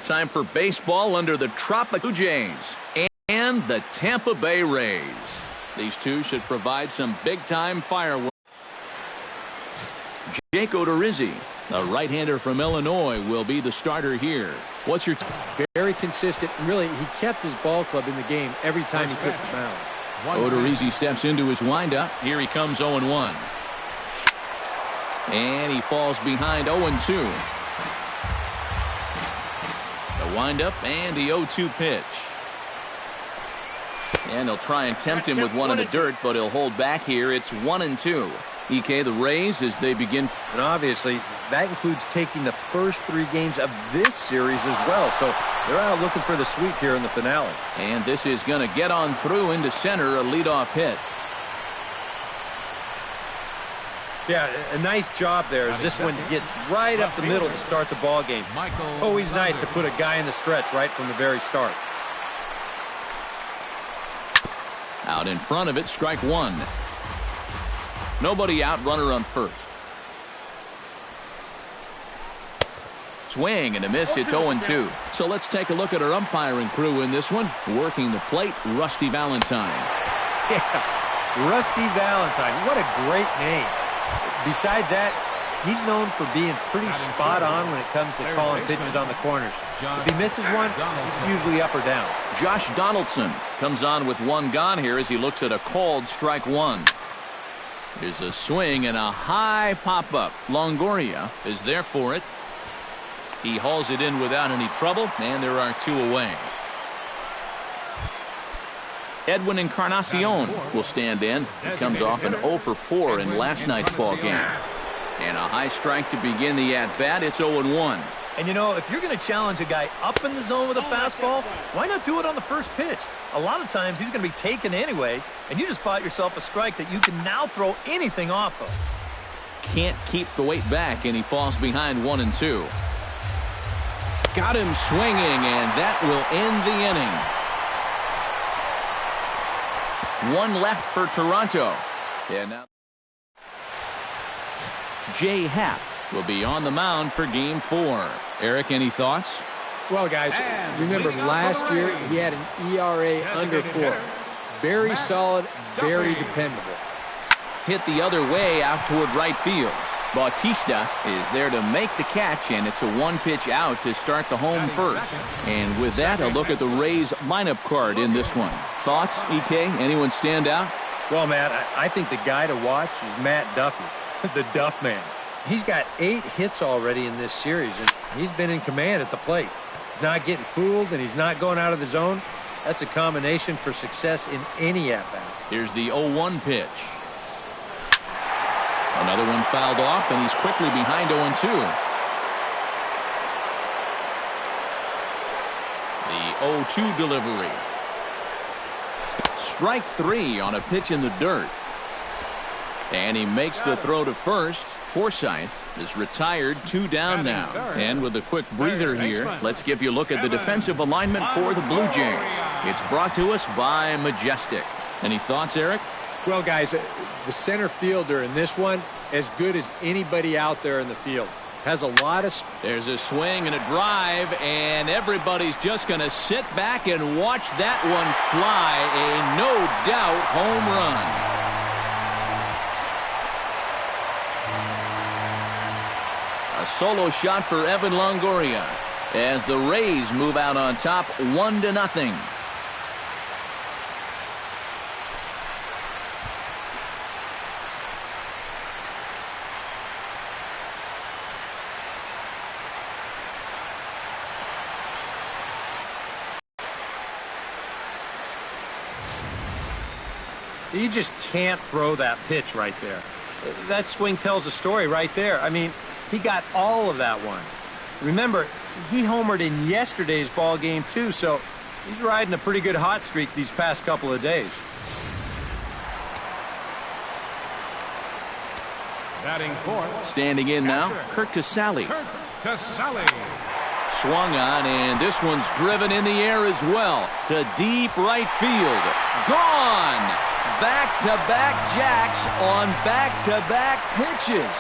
Time for baseball under the Tropical Blue Jays and the Tampa Bay Rays. These two should provide some big-time fireworks. Jake Odorizzi, the right-hander from Illinois, will be the starter here. What's your... Very consistent. Really, he kept his ball club in the game every time he took the mound. Odorizzi steps into his windup. Here he comes 0-1. And he falls behind 0-2. The windup and the 0-2 pitch. And he'll try and tempt him with one in the dirt, but he'll hold back here. It's 1-2. EK, the Rays, as they begin. And obviously, that includes taking the first 3 games of this series as well. So they're out looking for the sweep here in the finale. And this is going to get on through into center, a leadoff hit. Yeah, a nice job there as this one gets right up the middle to start the ball game. Always nice to put a guy in the stretch right from the very start. Out in front of it, strike one. Nobody out, runner on first. Swing and a miss. It's 0-2. So let's take a look at our umpiring crew in this one. Working the plate, Rusty Valentine. Yeah, Rusty Valentine. What a great name. Besides that, he's known for being pretty spot on when it comes to calling pitches on the corners. If he misses one, it's usually up or down. Josh Donaldson comes on with one gone here as he looks at a called strike one. Here's a swing and a high pop-up. Longoria is there for it. He hauls it in without any trouble, and there are 2 away. Edwin Encarnacion will stand in. He comes off an 0-for-4 in last night's ball game. And a high strike to begin the at-bat. It's 0-1. And, you know, if you're going to challenge a guy up in the zone with a fastball, why not do it on the first pitch? A lot of times he's going to be taken anyway, and you just bought yourself a strike that you can now throw anything off of. Can't keep the weight back, and he falls behind 1-2. Got him swinging, and that will end the inning. 1 left for Toronto. And now Jay Happ will be on the mound for game 4. Eric, any thoughts? Well, guys, remember last year he had an ERA under 4. Very solid, very dependable. Hit the other way out toward right field. Bautista is there to make the catch, and it's a 1-pitch out to start the home first. And with that, a look at the Rays lineup card in this one. Thoughts, EK? Anyone stand out? Well, Matt, I think the guy to watch is Matt Duffy, the Duff Man. He's got 8 hits already in this series, and he's been in command at the plate. He's not getting fooled, and he's not going out of the zone. That's a combination for success in any at-bat. Here's the 0-1 pitch. Another one fouled off, and he's quickly behind 0-2. The 0-2 delivery. Strike 3 on a pitch in the dirt. And he makes the throw to first. Forsythe is retired, 2 down now. And with a quick breather here, let's give you a look at the defensive alignment for the Blue Jays. It's brought to us by Majestic. Any thoughts, Eric? Well, guys, the center fielder in this one, as good as anybody out there in the field. Has a lot of... There's a swing and a drive, and everybody's just going to sit back and watch that one fly. A no-doubt home run. A solo shot for Evan Longoria as the Rays move out on top 1-0. You just can't throw that pitch right there. That swing tells a story right there. I mean, he got all of that one. Remember, he homered in yesterday's ball game too, so he's riding a pretty good hot streak these past couple of days. Standing in now, Kurt Casale. Swung on, and this one's driven in the air as well to deep right field. Gone! Back-to-back jacks on back-to-back pitches.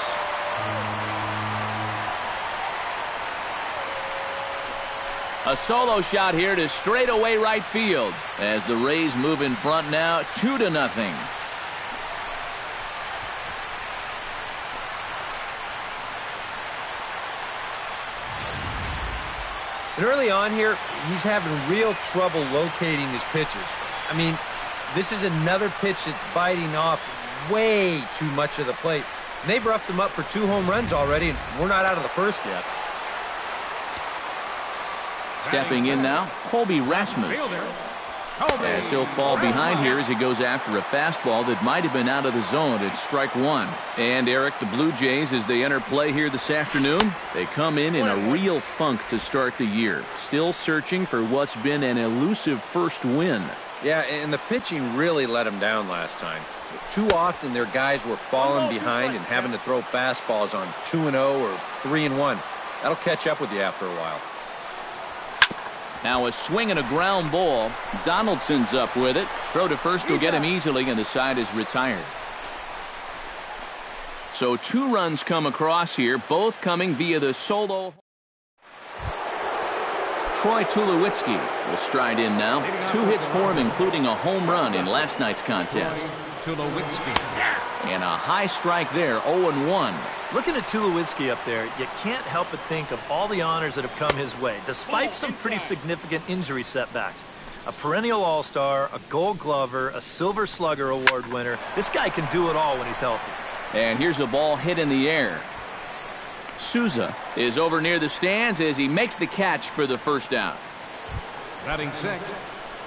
A solo shot here to straightaway right field as the Rays move in front now 2-0. And early on here, he's having real trouble locating his pitches. I mean, this is another pitch that's biting off way too much of the plate. And they've roughed him up for 2 home runs already, and we're not out of the first yet. Stepping in now, Colby Rasmus. As he'll fall behind here as he goes after a fastball that might have been out of the zone. It's strike one. And Eric, the Blue Jays, as they enter play here this afternoon, they come in a real funk to start the year. Still searching for what's been an elusive first win. Yeah, and the pitching really let them down last time. Too often their guys were falling behind and having to throw fastballs on 2-0 or 3-1. That'll catch up with you after a while. Now a swing and a ground ball. Donaldson's up with it. Throw to first will get him easily, and the side is retired. So 2 runs come across here, both coming via the solo. Troy Tulowitzki will stride in now. 2 hits for him, including a home run in last night's contest. And a high strike there, 0-1. Looking at Tulowitzki up there, you can't help but think of all the honors that have come his way, despite some pretty significant injury setbacks. A perennial all-star, a gold glover, a silver slugger award winner. This guy can do it all when he's healthy. And here's a ball hit in the air. Souza is over near the stands as he makes the catch for the first down. Batting sixth.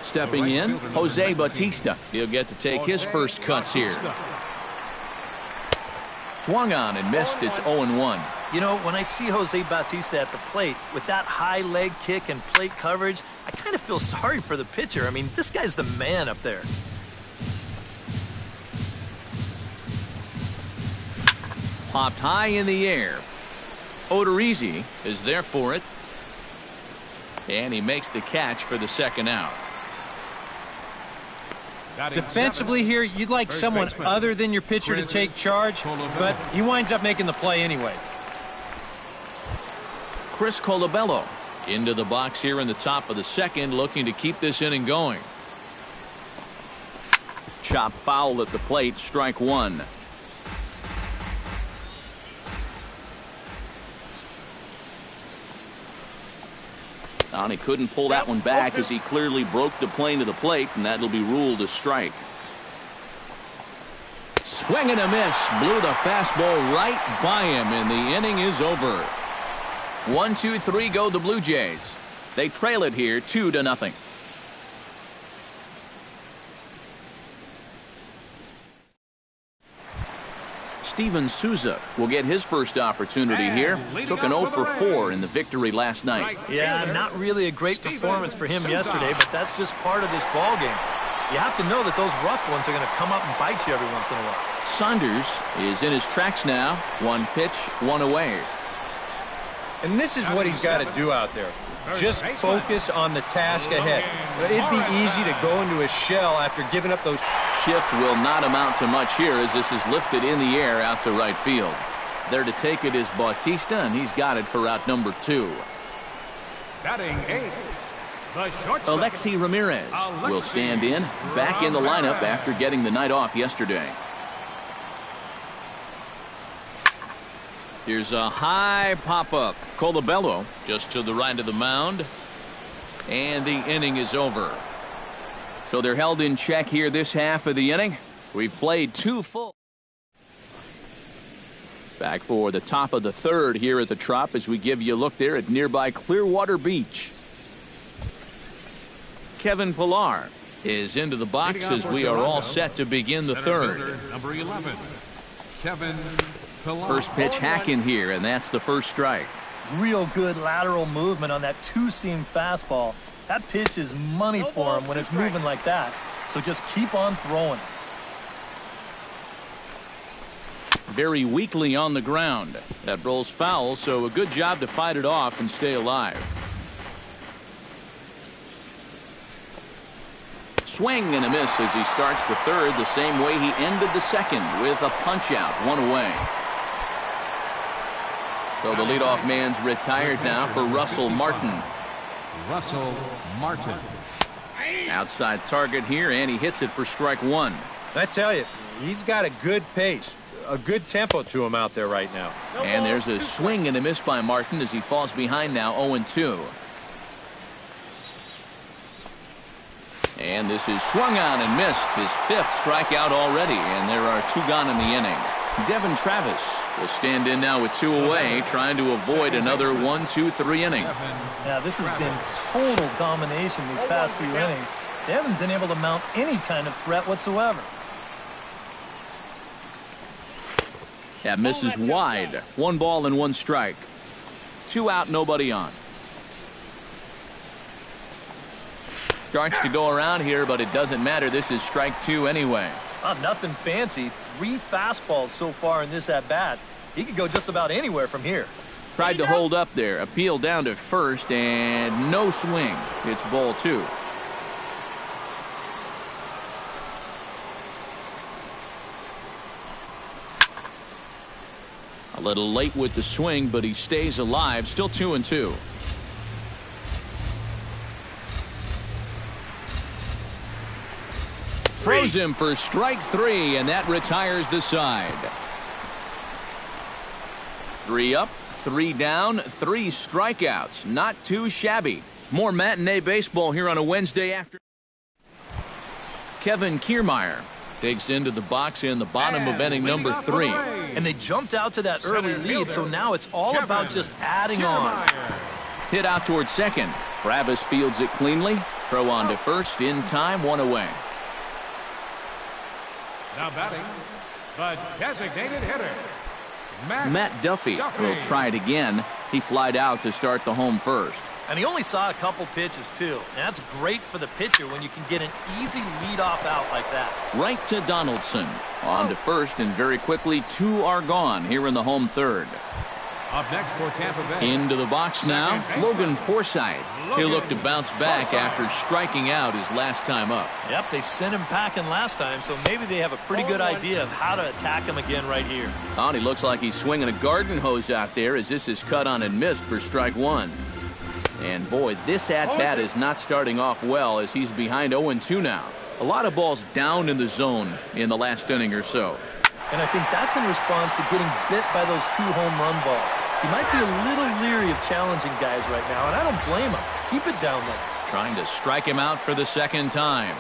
Stepping in, Jose Bautista. He'll get to take his first cuts here. Swung on and missed. It's 0-1. You know, when I see Jose Bautista at the plate with that high leg kick and plate coverage, I kind of feel sorry for the pitcher. I mean, this guy's the man up there. Popped high in the air. Odorizzi is there for it. And he makes the catch for the second out. Defensively here, you'd like someone other than your pitcher to take charge, but he winds up making the play anyway. Chris Colabello into the box here in the top of the second, looking to keep this inning going. Chop foul at the plate, strike one. And he couldn't pull that one back as he clearly broke the plane to the plate, and that'll be ruled a strike. Swing and a miss. Blew the fastball right by him, and the inning is over. 1-2-3 go the Blue Jays. They trail it here 2-0. Steven Souza will get his first opportunity here. Took an 0 for 4 in the victory last night. Yeah, not really a great performance for him yesterday, but that's just part of this ball game. You have to know that those rough ones are going to come up and bite you every once in a while. Saunders is in his tracks now. 1 pitch, 1 away. And this is what he's got to do out there. Just focus on the task ahead. It'd be easy to go into a shell after giving up those. Shift will not amount to much here as this is lifted in the air out to right field. There to take it is Bautista, and he's got it for out number 2. Batting 8. Alexi Ramirez will stand in, back in the lineup after getting the night off yesterday. Here's a high pop-up. Colabello just to the right of the mound. And the inning is over. So they're held in check here this half of the inning. We've played 2 full. Back for the top of the third here at the Trop as we give you a look there at nearby Clearwater Beach. Kevin Pillar is into the box as we are all set to begin the third. Number 11, Kevin Pillar. First pitch hacking here, and that's the first strike. Real good lateral movement on that 2-seam fastball. That pitch is money for him when it's moving like that. So just keep on throwing. Very weakly on the ground. That rolls foul, so a good job to fight it off and stay alive. Swing and a miss as he starts the third the same way he ended the second with a punch out, 1 away. So the leadoff man's retired now for Russell Martin. Russell Martin. Outside target here, and he hits it for strike one. I tell you, he's got a good pace, a good tempo to him out there right now. And there's a swing and a miss by Martin as he falls behind now 0-2. And this is swung on and missed, his fifth strikeout already, and there are two gone in the inning. Devin Travis will stand in now with two away, trying to avoid another 1-2-3 inning. Yeah, this has been total domination these past few innings. They haven't been able to mount any kind of threat whatsoever. That misses wide. 1 ball and 1 strike. 2 out, nobody on. Starts to go around here, but it doesn't matter. This is strike 2 anyway. Nothing fancy. 3 fastballs so far in this at-bat. He could go just about anywhere from here. Tried to hold up there. Appeal down to first, and no swing. It's ball 2. A little late with the swing, but he stays alive. Still 2-2. Throws him for strike 3, and that retires the side. 3 up, 3 down, 3 strikeouts. Not too shabby. More matinee baseball here on a Wednesday afternoon. Kevin Kiermaier takes into the box in the bottom of inning number 3. And they jumped out to that early lead, so now it's all about just adding on. Hit out towards second. Travis fields it cleanly. Throw on to first in time, 1 away. Now batting, the designated hitter, Matt Duffy will try it again. He flied out to start the home first. And he only saw a couple pitches, too. And that's great for the pitcher when you can get an easy leadoff out like that. Right to Donaldson. On to first, and very quickly, 2 are gone here in the home third. up next for Tampa Bay. Into the box now, Logan Forsythe. He'll look to bounce back after striking out his last time up. Yep, they sent him packing last time, so maybe they have a pretty good idea of how to attack him again right here. Oh, and he looks like he's swinging a garden hose out there as this is cut on and missed for strike one. And boy, this at-bat is not starting off well as he's behind 0-2 now. A lot of balls down in the zone in the last inning or so. And I think that's in response to getting bit by those 2 home run balls. He might be a little leery of challenging guys right now, and I don't blame him. Keep it down there. Trying to strike him out for the second time.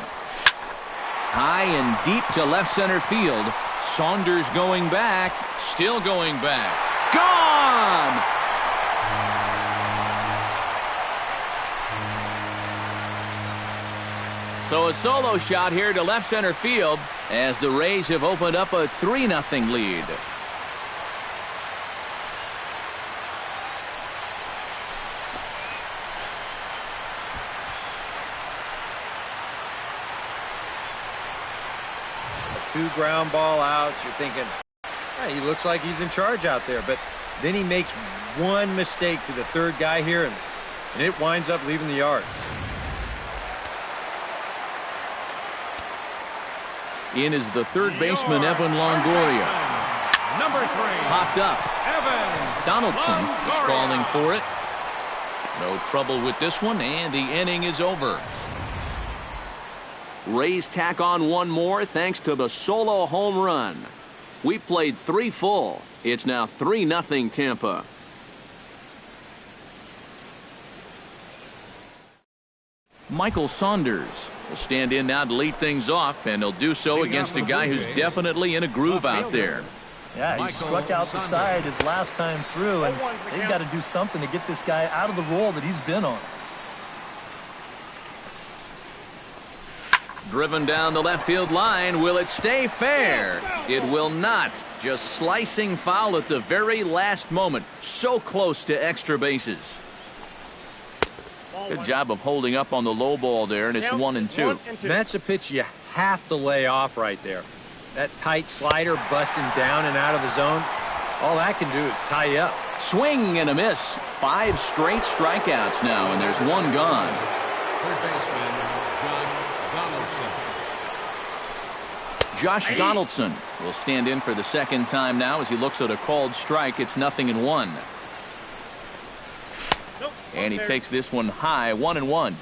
High and deep to left center field. Saunders going back. Still going back. Gone! So a solo shot here to left center field as the Rays have opened up a 3-0 lead. Two ground ball outs. You're thinking, hey, he looks like he's in charge out there. But then he makes one mistake to the third guy here, and it winds up leaving the yard. In is the third baseman, Evan Longoria. Number 3. Popped up. Evan Donaldson is Longoria. calling for it. No trouble with this one, and the inning is over. Rays tack on one more thanks to the solo home run. We played 3 full. It's now 3-0 Tampa. Michael Saunders will stand in now to lead things off, and he'll do so against a guy who's definitely in a groove out there. Yeah, he struck out the side his last time through, and they've got to do something to get this guy out of the role that he's been on. Driven down the left field line. Will it stay fair? It will not. Just slicing foul at the very last moment. So close to extra bases. Good job of holding up on the low ball there, and it's 1-2. That's a pitch you have to lay off right there. That tight slider busting down and out of the zone. All that can do is tie you up. Swing and a miss. 5 straight strikeouts now, and there's 1 gone. Third baseman, Josh Donaldson will stand in for the second time now as he looks at a called strike. It's 0-1. And he takes this one high, 1-1.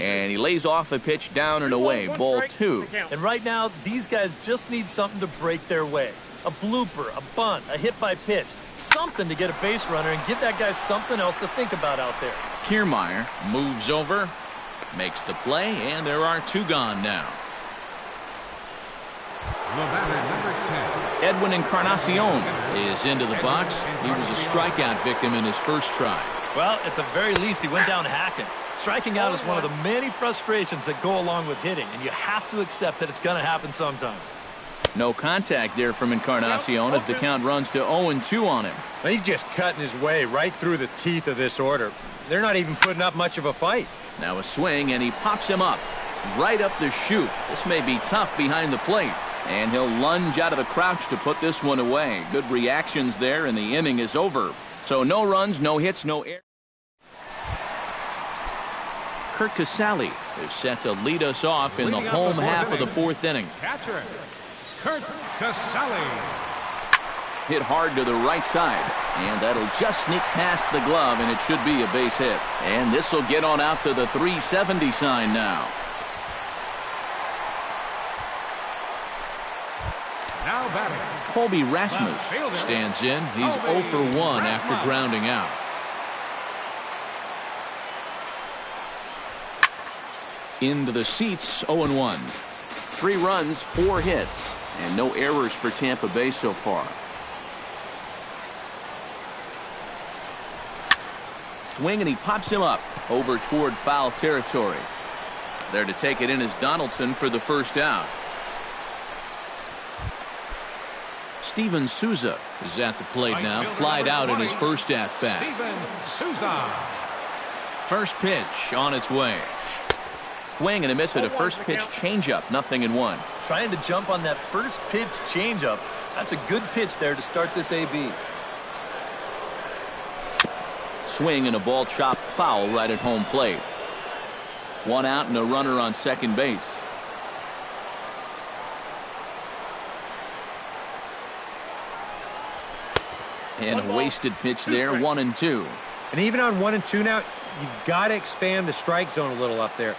And he lays off a pitch down and away, ball 2. And right now, these guys just need something to break their way. A blooper, a bunt, a hit by pitch, something to get a base runner and give that guy something else to think about out there. Kiermaier moves over, makes the play, and there are 2 gone now. The batter, number 10. Edwin Encarnacion is into the box. He was a strikeout victim in his first try. Well, at the very least, he went down hacking. Striking out is one of the many frustrations that go along with hitting, and you have to accept that it's going to happen sometimes. No contact there from Encarnacion as the count runs to 0-2 on him. He's just cutting his way right through the teeth of this order. They're not even putting up much of a fight. Now a swing, and he pops him up. Right up the chute. This may be tough behind the plate. And he'll lunge out of the crouch to put this one away. Good reactions there, and the inning is over. So no runs, no hits, no errors. Kurt Casale is set to lead us off in the home half of the 4th inning. Catcher, Kurt Casale. Hit hard to the right side, and that'll just sneak past the glove, and it should be a base hit. And this will get on out to the 370 sign now. Now batting. Colby Rasmus stands in. He's 0 for 1 after grounding out. Into the seats, 0-1. 3 runs, 4 hits, and no errors for Tampa Bay so far. Swing, and he pops him up over toward foul territory. There to take it in is Donaldson for the first out. Steven Souza is at the plate now, flied out in his first at-bat. Steven Souza. First pitch on its way. Swing and a miss at a first pitch changeup, 0-1. Trying to jump on that first pitch changeup. That's a good pitch there to start this AB. Swing and a ball chopped foul right at home plate. 1 out and a runner on second base. And a wasted pitch there, 1-2. And even on 1-2 now, you've got to expand the strike zone a little up there.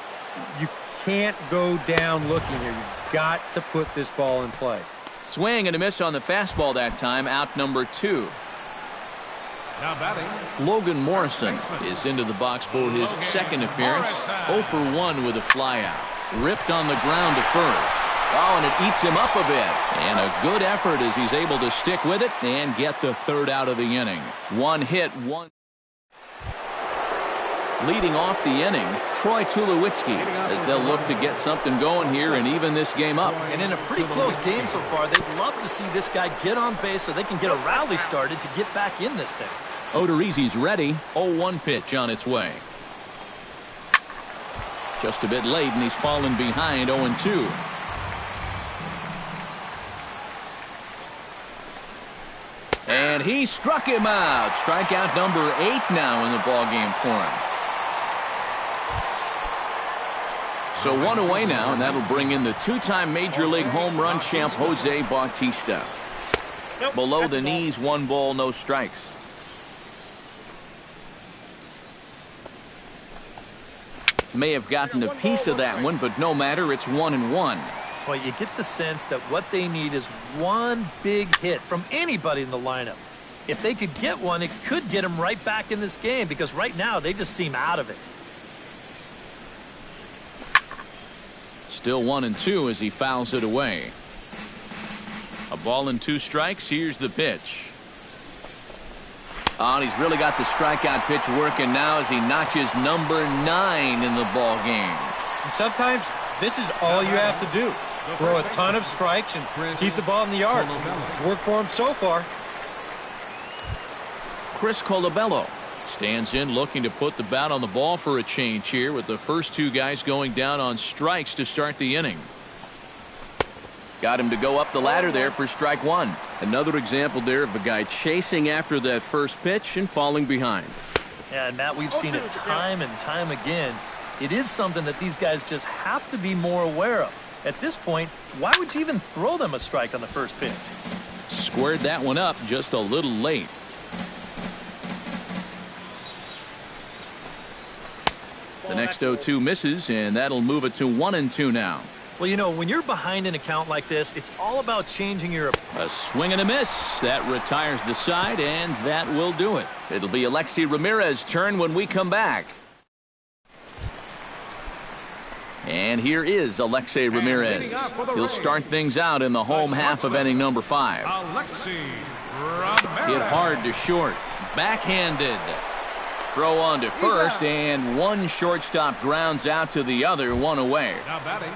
You can't go down looking here. You've got to put this ball in play. Swing and a miss on the fastball that time, out number 2. Now batting. Logan Morrison is into the box for his second appearance. 0 for 1 with a flyout. Ripped on the ground to first. Oh, and it eats him up a bit. And a good effort as he's able to stick with it and get the 3rd out of the inning. 1 hit, 1. Leading off the inning, Troy Tulowitzki, as they'll look to get something going here and even this game up. And in a pretty close game so far, they'd love to see this guy get on base so they can get a rally started to get back in this thing. Odorizzi's ready. 0-1 pitch on its way. Just a bit late, and he's fallen behind 0-2. And he struck him out. Strikeout number 8 now in the ballgame for him. So 1 away now, and that'll bring in the 2-time Major League home run champ Jose Bautista. Below the knees, 1 ball, no strikes. May have gotten a piece of that one, but no matter, it's 1-1. Well, you get the sense that what they need is one big hit from anybody in the lineup. If they could get one, it could get them right back in this game, because right now they just seem out of it. Still 1-2 as he fouls it away. A ball and 2 strikes. Here's the pitch. Oh, and he's really got the strikeout pitch working now as he notches number 9 in the ball game. And sometimes this is all you have to do. Throw a ton of strikes and keep the ball in the yard. It's worked for him so far. Chris Colabello stands in looking to put the bat on the ball for a change here, with the first 2 guys going down on strikes to start the inning. Got him to go up the ladder there for strike 1. Another example there of a guy chasing after that first pitch and falling behind. Yeah, and Matt, we've seen it time and time again. It is something that these guys just have to be more aware of. At this point, why would you even throw them a strike on the first pitch? Squared that one up just a little late. The next 0-2 misses, and that'll move it to 1-2 now. Well, you know, when you're behind an account like this, it's all about changing your... A swing and a miss. That retires the side, and that will do it. It'll be Alexei Ramirez's turn when we come back. And here is Alexei Ramirez. He'll start things out in the home half of inning number 5. Alexei Ramirez. Hit hard to short. Backhanded. Throw on to first, and one shortstop grounds out to the other, one away. Now batting,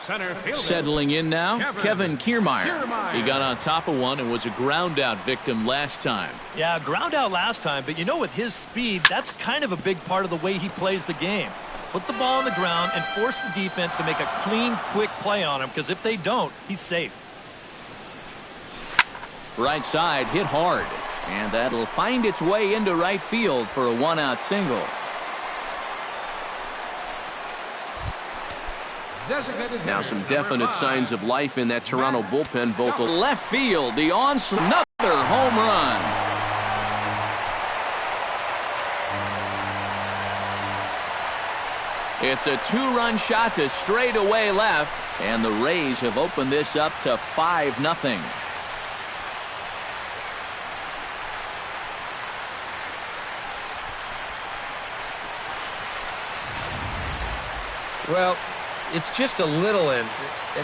center fielder. Settling in now, Kevin Kiermaier. He got on top of one and was a ground out victim last time. Yeah, ground out last time, but you know, with his speed, that's kind of a big part of the way he plays the game. Put the ball on the ground and force the defense to make a clean, quick play on him, because if they don't, he's safe. Right side hit hard, and that'll find its way into right field for a one-out single. Now some definite signs of life in that Toronto bullpen, both to left field. The onslaught, another home run. It's a two-run shot to straightaway left, and the Rays have opened this up to 5-0. Well, it's just a little and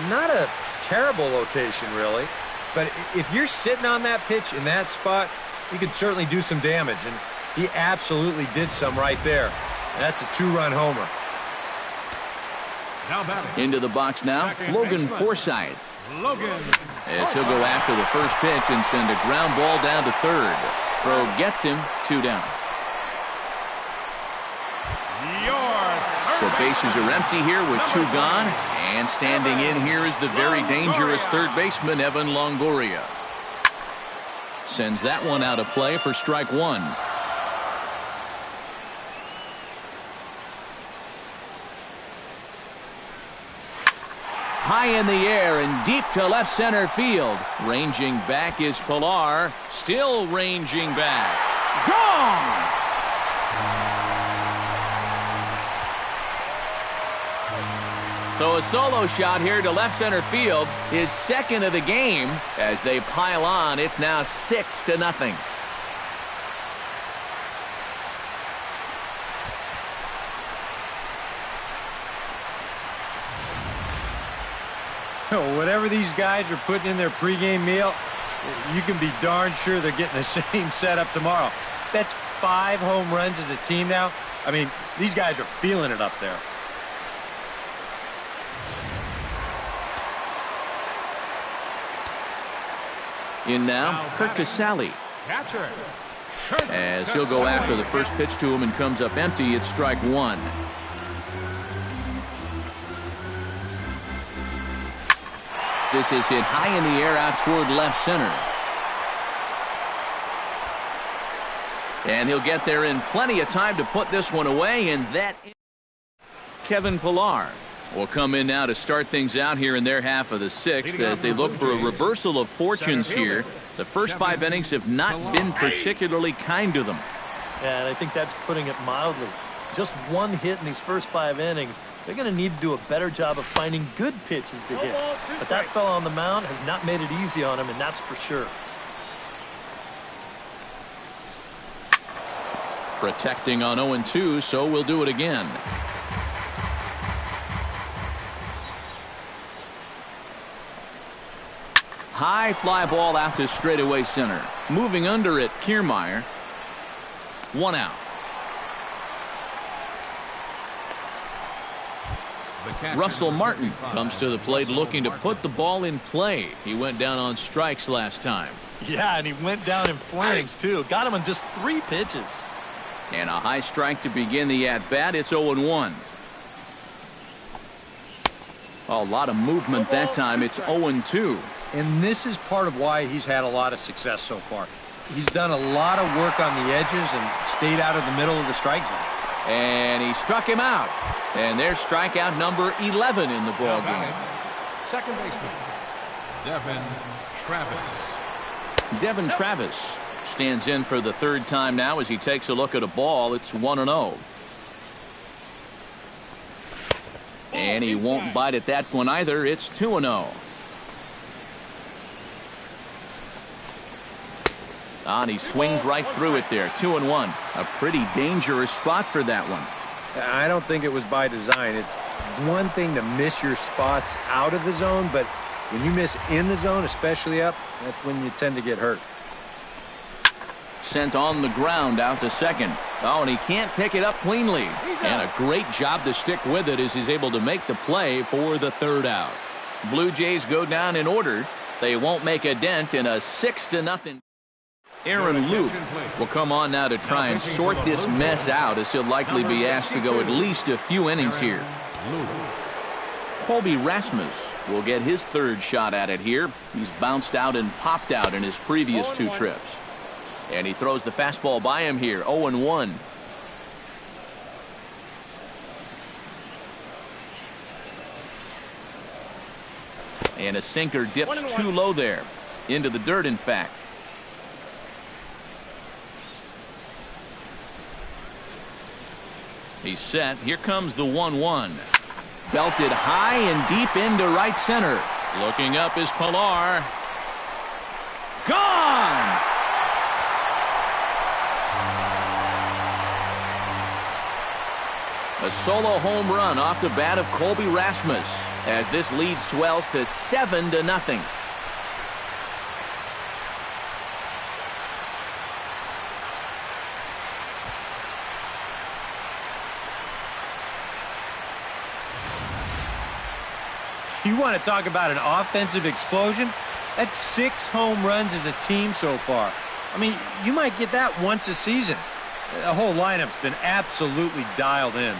not a terrible location, really. But if you're sitting on that pitch in that spot, you could certainly do some damage, and he absolutely did some right there. And that's a two-run homer. Into the box now, Logan Forsythe. As he'll go after the first pitch and send a ground ball down to third. Throw gets him, 2 down. So bases are empty here with 2 gone. And standing in here is the very dangerous third baseman, Evan Longoria. Sends that one out of play for strike 1. High in the air and deep to left center field. Ranging back is Pilar. Still ranging back. Gone! So a solo shot here to left center field. His second of the game. As they pile on, it's now 6-0. Whatever these guys are putting in their pregame meal, you can be darn sure they're getting the same setup tomorrow. That's 5 home runs as a team now. I mean, these guys are feeling it up there. In now, Kurt Casale. As he'll go after the first pitch to him and comes up empty, it's strike 1. This is hit high in the air out toward left center. And he'll get there in plenty of time to put this one away, and that Kevin Pilar will come in now to start things out here in their half of the 6th as they look for a reversal of fortunes here. The first 5 innings have not been particularly kind to them. Yeah, and I think that's putting it mildly. Just 1 hit in these first 5 innings. They're going to need to do a better job of finding good pitches to hit. But that fellow on the mound has not made it easy on him, and that's for sure. Protecting on 0-2, so we'll do it again. High fly ball out to straightaway center. Moving under it, Kiermaier. 1 out. Russell Martin comes to the plate looking to put the ball in play. He went down on strikes last time. Yeah, and he went down in flames, too. Got him on just 3 pitches. And a high strike to begin the at-bat. It's 0-1. A lot of movement that time. It's 0-2. And this is part of why he's had a lot of success so far. He's done a lot of work on the edges and stayed out of the middle of the strike zone. And he struck him out. And there's strikeout number 11 in the ball game. Second baseman, Devin Travis. Devin Travis stands in for the third time now as he takes a look at a ball. It's 1-0. And he won't bite at that one either. It's 2-0. And he swings right through it there. 2-1. A pretty dangerous spot for that one. I don't think it was by design. It's one thing to miss your spots out of the zone, but when you miss in the zone, especially up, that's when you tend to get hurt. Sent on the ground out to second. Oh, and he can't pick it up cleanly. And a great job to stick with it as he's able to make the play for the third out. Blue Jays go down in order. They won't make a dent in a 6-0. Aaron Luke will come on now to try and sort this mess out as he'll likely be asked to go at least a few innings here. Colby Rasmus will get his third shot at it here. He's bounced out and popped out in his previous two trips. And he throws the fastball by him here. 0-1. And a sinker dips too low there. Into the dirt, in fact. He's set. Here comes the 1-1. Belted high and deep into right center. Looking up is Pilar. Gone! A solo home run off the bat of Colby Rasmus as this lead swells to 7-0. You want to talk about an offensive explosion? That's 6 home runs as a team so far. I mean, you might get that once a season. The whole lineup's been absolutely dialed in.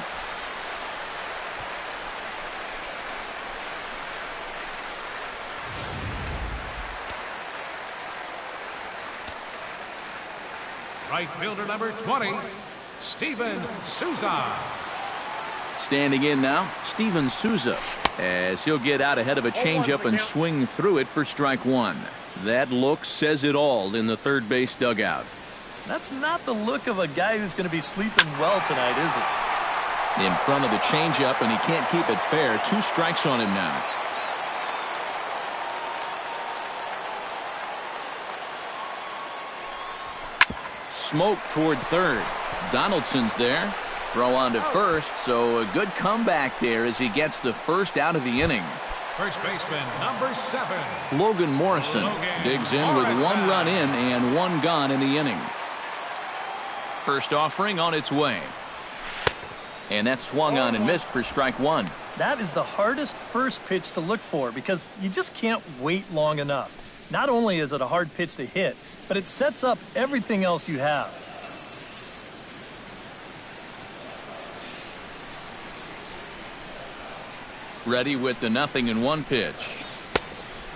Right fielder number 20, Steven Souza. Standing in now, Steven Souza, as he'll get out ahead of a changeup and swing through it for strike one. That look says it all in the third base dugout. That's not the look of a guy who's going to be sleeping well tonight, is it? In front of the changeup, and he can't keep it fair. 2 strikes on him now. Smoke toward third. Donaldson's there. Throw on to first, so a good comeback there as he gets the first out of the inning. First baseman, number 7. Logan Morrison digs in with 1 run in and 1 gone in the inning. First offering on its way. And that swung on and missed for strike 1. That is the hardest first pitch to look for because you just can't wait long enough. Not only is it a hard pitch to hit, but it sets up everything else you have. Ready with the 0-1 pitch.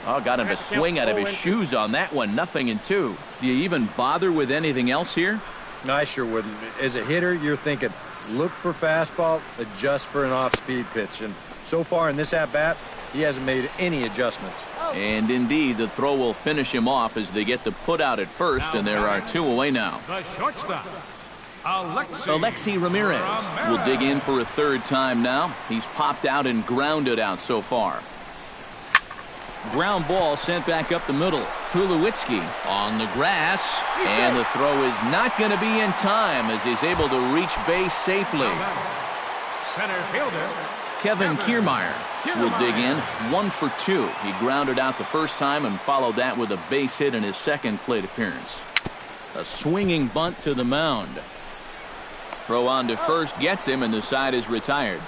Oh, got him to swing out of his shoes on that one. 0-2. Do you even bother with anything else here? No, I sure wouldn't. As a hitter, you're thinking, look for fastball, adjust for an off-speed pitch. And so far in this at-bat, he hasn't made any adjustments. And indeed, the throw will finish him off as they get the put out at first, and there are 2 away now. The shortstop, Alexi Ramirez will dig in for a third time now. He's popped out and grounded out so far. Ground ball sent back up the middle. Tulowitzki on the grass, and the throw is not going to be in time as he's able to reach base safely. Center fielder Kevin Kiermaier will dig in 1 for 2. He grounded out the first time and followed that with a base hit in his second plate appearance. A swinging bunt to the mound. Throw on to first gets him, and the side is retired.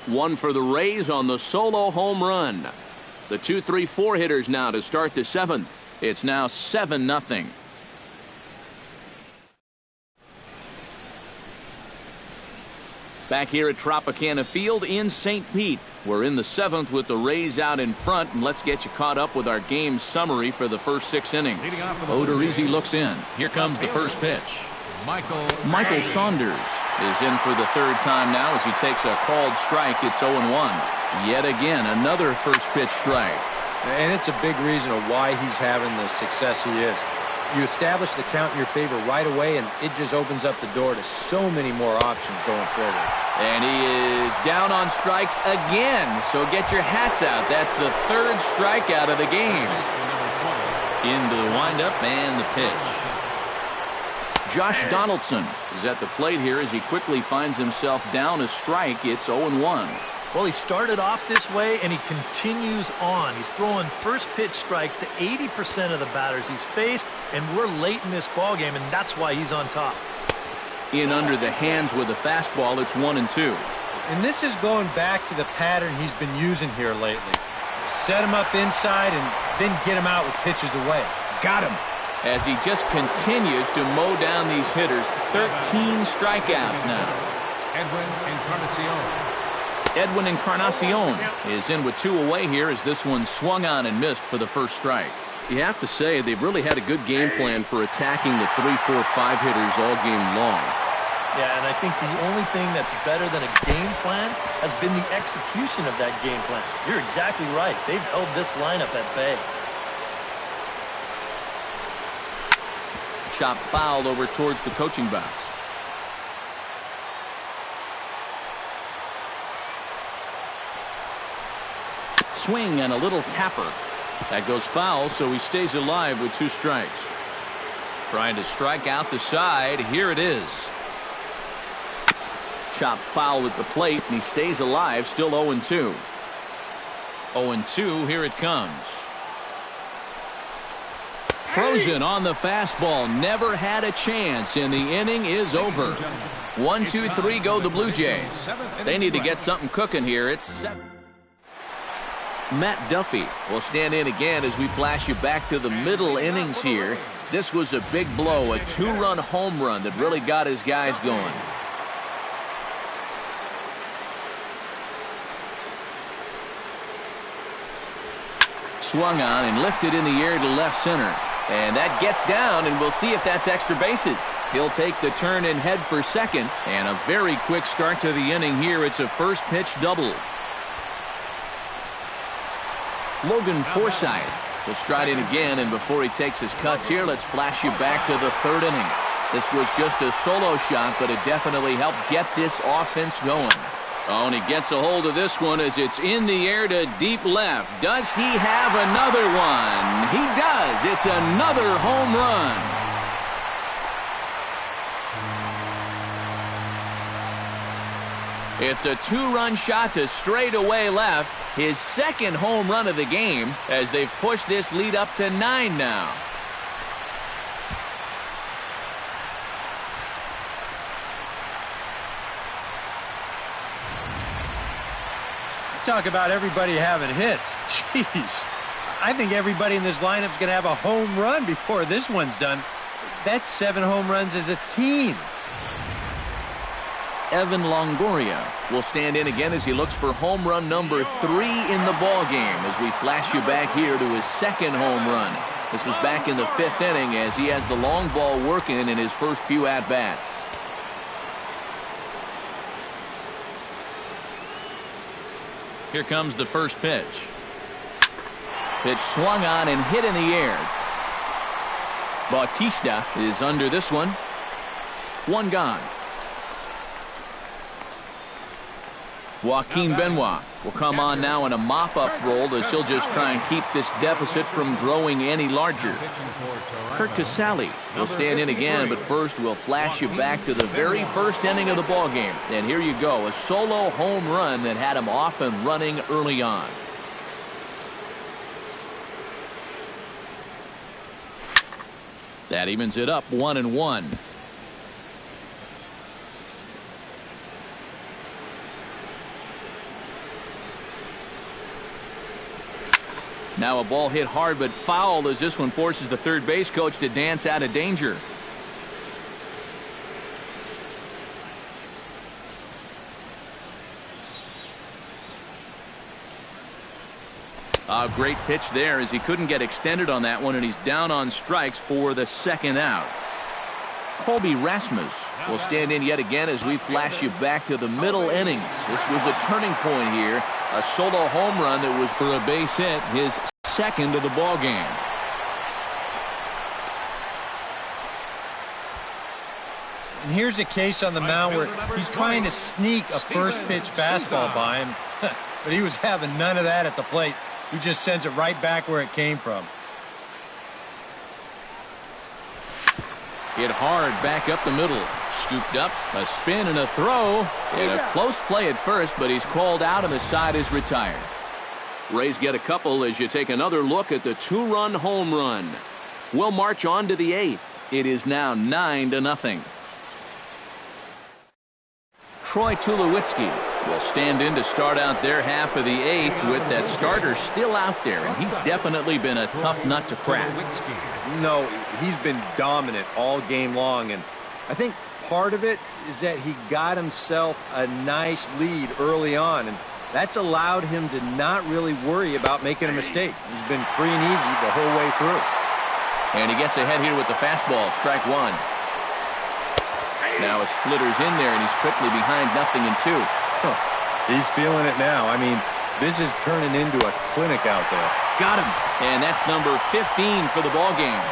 1 for the Rays on the solo home run. The 2-3-4 hitters now to start the 7th. It's now 7-0. Back here at Tropicana Field in St. Pete. We're in the 7th with the Rays out in front, and let's get you caught up with our game summary for the first 6 innings. Odorizzi looks in. Here comes the first pitch. Michael Saunders is in for the third time now as he takes a called strike. It's 0-1. Yet again, another first pitch strike. And it's a big reason of why he's having the success he is. You establish the count in your favor right away, and it just opens up the door to so many more options going forward. And he is down on strikes again, so get your hats out. That's the third strikeout of the game. Into the windup and the pitch. Josh Donaldson is at the plate here as he quickly finds himself down a strike. It's 0-1. Well, he started off this way, and he continues on. He's throwing first pitch strikes to 80% of the batters he's faced, and we're late in this ballgame, and that's why he's on top. In under the hands with a fastball, it's 1-2. And this is going back to the pattern he's been using here lately. Set him up inside and then get him out with pitches away. Got him. As he just continues to mow down these hitters. 13 strikeouts now. Edwin Encarnacion is in with 2 away here as this one swung on and missed for the first strike. You have to say they've really had a good game plan for attacking the 3, 4, 5 hitters all game long. Yeah, and I think the only thing that's better than a game plan has been the execution of that game plan. You're exactly right. They've held this lineup at bay. Chop fouled over towards the coaching box. Swing and a little tapper. That goes foul, so he stays alive with 2 strikes. Trying to strike out the side. Here it is. Chop foul at the plate, and he stays alive, still 0-2. 0-2, here it comes. Frozen on the fastball. Never had a chance, and the inning is over. 1, 2, 3 go the Blue Jays. They need to get something cooking here. It's 7. Matt Duffy will stand in again as we flash you back to the middle innings here. This was a big blow, a 2-run home run that really got his guys going. Swung on and lifted in the air to left center. And that gets down, and we'll see if that's extra bases. He'll take the turn and head for second. And a very quick start to the inning here. It's a first pitch double. Logan Forsythe will stride in again, and before he takes his cuts here, let's flash you back to the 3rd inning. This was just a solo shot, but it definitely helped get this offense going. Oh, and he gets a hold of this one as it's in the air to deep left. Does he have another one? He does. It's another home run. It's a 2-run shot to straightaway left. His second home run of the game as they've pushed this lead up to 9 now. Talk about everybody having hits. Jeez. I think everybody in this lineup is going to have a home run before this one's done. That's 7 home runs as a team. Evan Longoria will stand in again as he looks for home run number 3 in the ballgame as we flash you back here to his second home run. This was back in the 5th inning as he has the long ball working in his first few at-bats. Here comes the first pitch. Pitch swung on and hit in the air. Bautista is under this one. 1 gone. Joaquin Benoit will come on now in a mop-up role as he'll just try and keep this deficit from growing any larger. Kurt Casale will stand in again, but first we'll flash you back to the very first inning of the ballgame. And here you go, a solo home run that had him off and running early on. That evens it up 1-1. Now a ball hit hard but foul as this one forces the third base coach to dance out of danger. A great pitch there as he couldn't get extended on that one, and he's down on strikes for the second out. Colby Rasmus will stand in yet again as we flash you back to the middle innings. This was a turning point here. A solo home run that was for a base hit, his second of the ball game. And here's a case on the mound where he's trying to sneak a first pitch fastball by him, but he was having none of that at the plate. He just sends it right back where it came from. Hit hard back up the middle. Scooped up, a spin and a throw. And a close play at first, but he's called out and the side is retired. Rays get a couple as you take another look at the two-run home run. We'll march on to the eighth. It is now 9-0. Troy Tulowitzki will stand in to start out their half of the eighth with that starter still out there, and he's definitely been a tough nut to crack. No, he's been dominant all game long, and I think part of it is that he got himself a nice lead early on, and that's allowed him to not really worry about making a mistake. He's been free and easy the whole way through. And he gets ahead here with the fastball, strike one. Now a splitter's in there, and he's quickly behind 0-2. He's feeling it now. I mean, this is turning into a clinic out there. Got him. And that's number 15 for the ball game.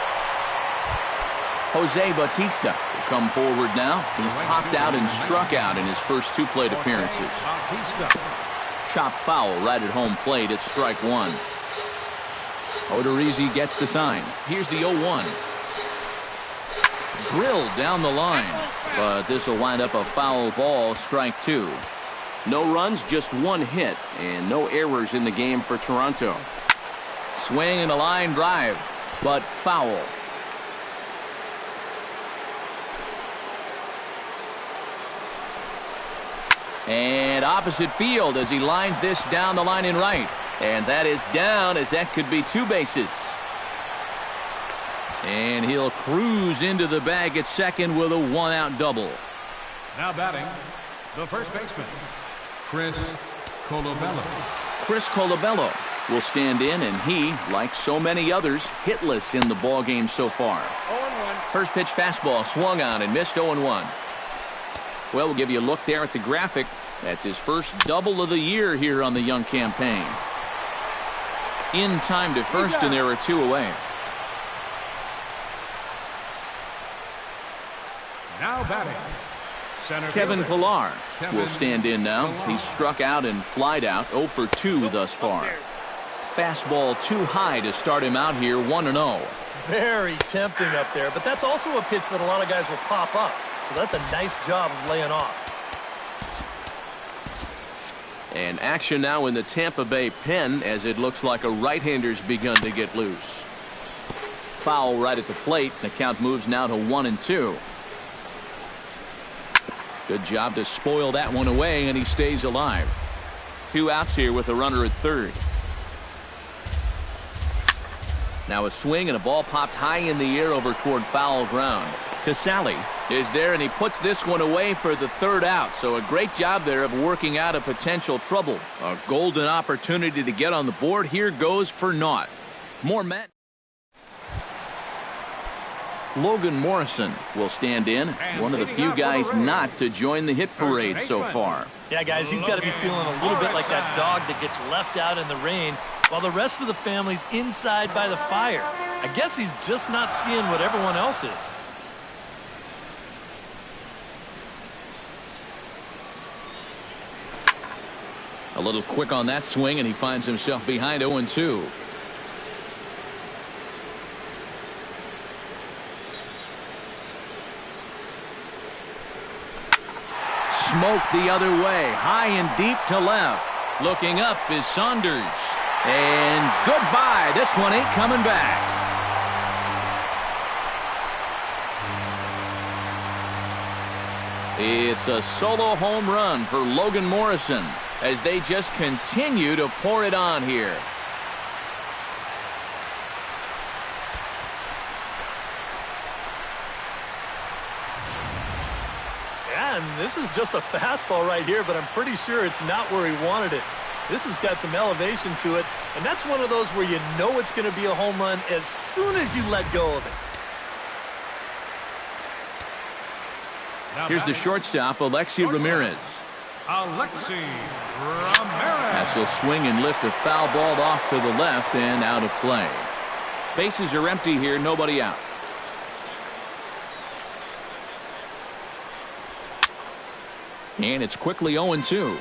Jose Bautista will come forward now. He's popped out and struck out in his first two plate appearances. Chopped foul right at home plate at strike one. Odorizzi gets the sign. Here's the 0-1. Drilled down the line, but this will wind up a foul ball, strike two. No runs, just one hit, and no errors in the game for Toronto. Swing and a line drive, but foul. And opposite field as he lines this down the line in right. And that is down, as that could be two bases. And he'll cruise into the bag at second with a one-out double. Now batting, the first baseman, Chris Colabello. Chris Colabello will stand in, and he, like so many others, hitless in the ballgame so far. 0-1. First pitch fastball swung on and missed 0-1. Well, we'll give you a look there at the graphic. That's his first double of the year here on the young campaign. In time to first, and there are two away. Now batting, center Kevin fielder, Pillar Kevin will stand in now. Pillar. He's struck out and flied out, 0 for 2 thus far. Fastball too high to start him out here, 1-0. Very tempting up there, but that's also a pitch that a lot of guys will pop up. So that's a nice job of laying off. And action now in the Tampa Bay pen as it looks like a right-hander's begun to get loose. Foul right at the plate. The count moves now to 1-2. Good job to spoil that one away, and he stays alive. Two outs here with a runner at third. Now a swing and a ball popped high in the air over toward foul ground. Casale is there, and he puts this one away for the third out. So a great job there of working out a potential trouble. A golden opportunity to get on the board. Here goes for naught. More Matt. Logan Morrison will stand in. One of the few guys not to join the hit parade so far. Yeah, guys, he's got to be feeling a little bit like that dog that gets left out in the rain while the rest of the family's inside by the fire. I guess he's just not seeing what everyone else is. A little quick on that swing, and he finds himself behind 0-2. Smoked the other way, high and deep to left. Looking up is Saunders. And goodbye. This one ain't coming back. It's a solo home run for Logan Morrison as they just continue to pour it on here. And this is just a fastball right here, but I'm pretty sure it's not where he wanted it. This has got some elevation to it, and that's one of those where you know it's going to be a home run as soon as you let go of it. Here's the shortstop, Alexi Ramirez. Alexi Ramirez. As he'll swing and lift a foul ball off to the left and out of play. Bases are empty here, nobody out. And it's quickly 0-2.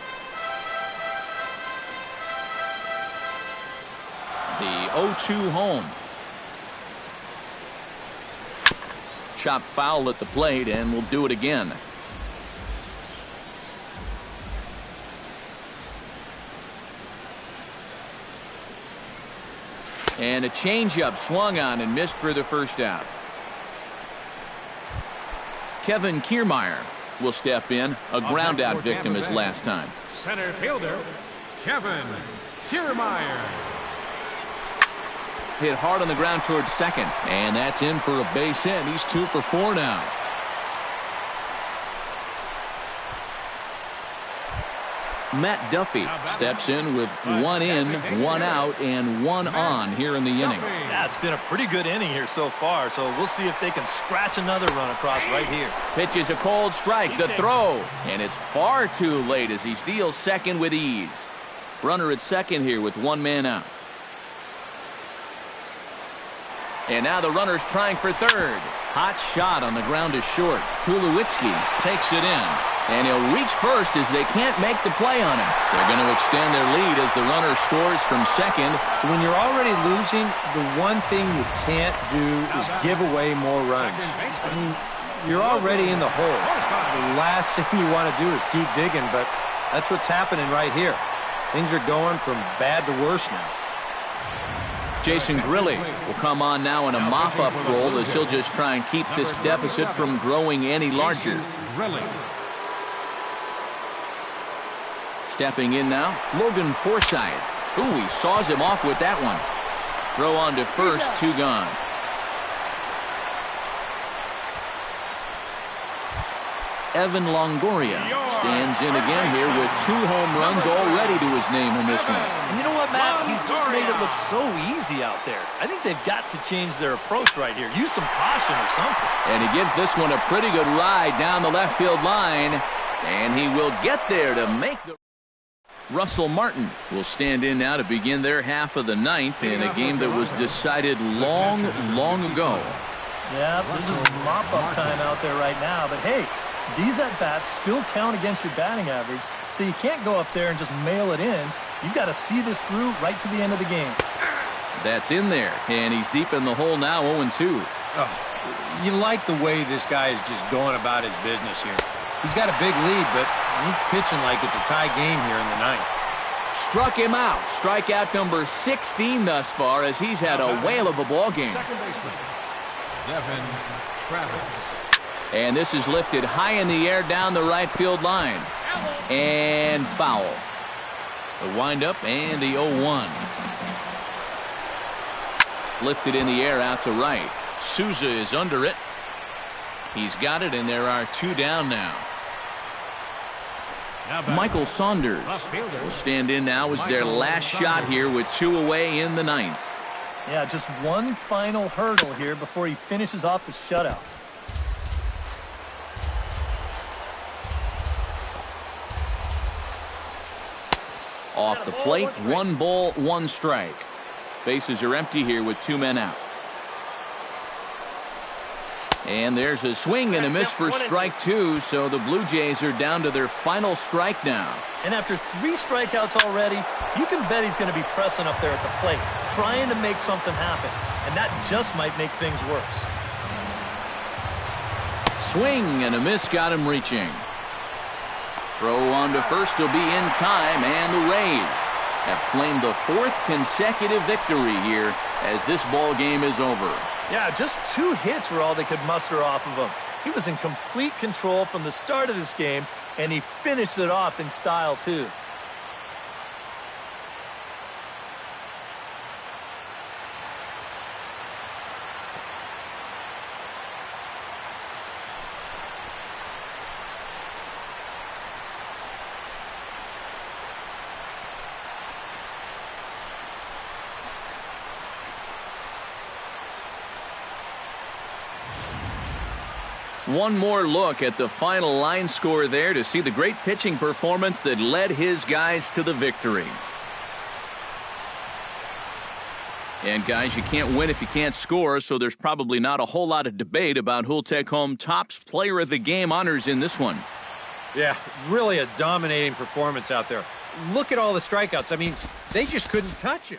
The 0-2 home. Chop foul at the plate, and we'll do it again. And a changeup swung on and missed for the first out. Kevin Kiermaier will step in, a ground-out victim as last time. Center fielder, Kevin Kiermaier. Hit hard on the ground towards second, and that's in for a base hit. He's 2 for 4 now. Matt Duffy steps in with 1 in, 1 out, and 1 on here in the inning. Yeah, it's been a pretty good inning here so far, so we'll see if they can scratch another run across right here. Pitch is a cold strike, the throw, and it's far too late as he steals second with ease. Runner at second here with 1 man out. And now the runner's trying for third. Hot shot on the ground is short. Tulowitzki takes it in. And he'll reach first as they can't make the play on him. They're going to extend their lead as the runner scores from second. When you're already losing, the one thing you can't do is give away more runs. I mean, you're already in the hole. The last thing you want to do is keep digging, but that's what's happening right here. Things are going from bad to worse now. Jason Grilli will come on now in a mop-up role as he'll just try and keep this deficit from growing any larger. Stepping in now, Logan Forsythe. Ooh, he saws him off with that one. Throw on to first, 2 gone. Evan Longoria stands in again here with 2 home runs already to his name in this one. And you know what, Matt? He's just made it look so easy out there. I think they've got to change their approach right here. Use some caution or something. And he gives this one a pretty good ride down the left field line. And he will get there to make the... Russell Martin will stand in now to begin their half of the 9th in a game that was decided long ago. Yeah, this is mop-up time out there right now. But, hey, these at-bats still count against your batting average, so you can't go up there and just mail it in. You've got to see this through right to the end of the game. That's in there, and he's deep in the hole now, 0-2. Oh, you like the way this guy is just going about his business here. He's got a big lead, but he's pitching like it's a tie game here in the 9th. Struck him out. Strikeout number 16 thus far as he's had a whale of a ball game. Second baseman, Devin Travis. And this is lifted high in the air down the right field line. And foul. The windup and the 0-1. Lifted in the air out to right. Souza is under it. He's got it, and there are 2 down now. Michael Saunders will stand in now as their last shot here with 2 away in the 9th. Yeah, just one final hurdle here before he finishes off the shutout. Off the plate, 1 ball, 1 strike. Bases are empty here with 2 men out. And there's a swing and a miss for strike 2, so the Blue Jays are down to their final strike now. And after 3 strikeouts already, you can bet he's going to be pressing up there at the plate, trying to make something happen. And that just might make things worse. Swing and a miss got him reaching. Throw on to first will be in time, and the Rays have claimed the 4th consecutive victory here as this ball game is over. Yeah, just 2 hits were all they could muster off of him. He was in complete control from the start of this game, and he finished it off in style, too. One more look at the final line score there to see the great pitching performance that led his guys to the victory. And guys, you can't win if you can't score, so there's probably not a whole lot of debate about who'll take home Topps Player of the Game honors in this one. Yeah, really a dominating performance out there. Look at all the strikeouts. I mean, they just couldn't touch him.